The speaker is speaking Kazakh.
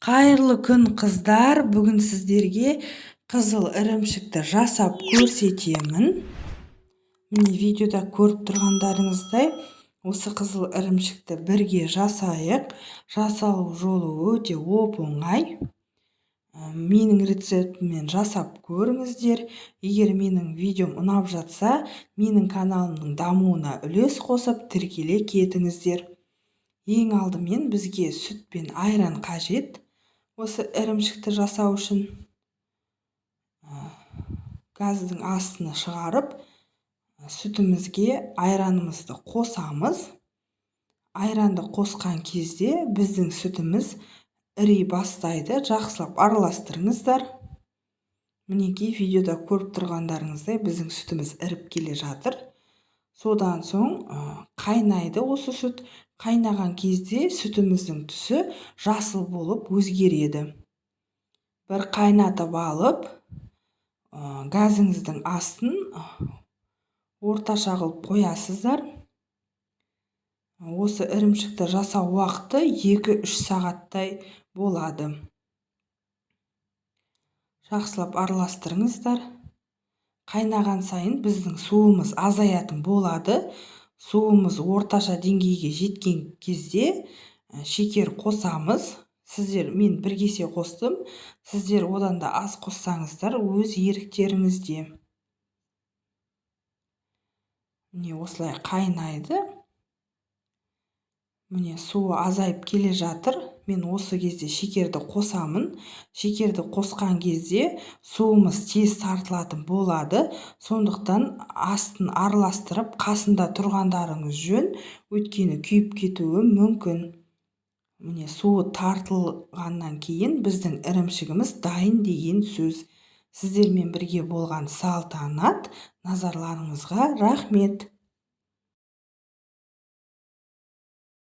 Қайырлы күн қыздар, бүгін сіздерге қызыл ірімшікті жасап көрсетемін. Міне видеода көріп тұрғандарыңыздай, осы қызыл ірімшікті бірге жасайық. Жасалу жолы өте оп-оңай. Менің рецептіммен жасап көріңіздер. Егер менің видеом ұнап жатса, менің каналымның дамуына үлес қосып тіркеле кетіңіздер. Ең алдымен бізге сүт пен айран қажет. Осы ірімшікті жасау үшін газдың астына шығарып, сүтімізге айранымызды қосамыз. Айранды қосқан кезде біздің сүтіміз іри бастайды. Жақсылап араластырыңыздар. Мінекей видеода көріп тұрғандарыңыздай біздің сүтіміз іріп келе жатыр. Содан соң қайнайды осы сүт. Қайнаған кезде сүтіміздің түсі жасыл болып өзгереді. Бір қайнатып алып, газыңыздың астын орташа қылып қоясыздар. Осы ірімшікті жасау уақыты 2-3 сағаттай болады. Жақсылап араластырыңыздар. Қайнаған сайын біздің суымыз азаятын болады. Суымыз орташа деңгейге жеткен кезде шекер қосамыз. Мен 1 кесе қостым. Сіздер одан да аз қоссаңыздар, өз еріктеріңізде. Міне осылай қайнайды. Міне суы азайып келе жатыр. Мен осы кезде шекерді қосамын. Шекерді қосқан кезде суымыз тез тартылатын болады. Сондықтан астын араластырып, қасында тұрғандарыңыз жөн, өйткені күйіп кетуі мүмкін. Міне суы тартылғаннан кейін біздің ірімшігіміз дайын деген сөз. Сіздермен бірге болған салтанат. Назарларыңызға рахмет.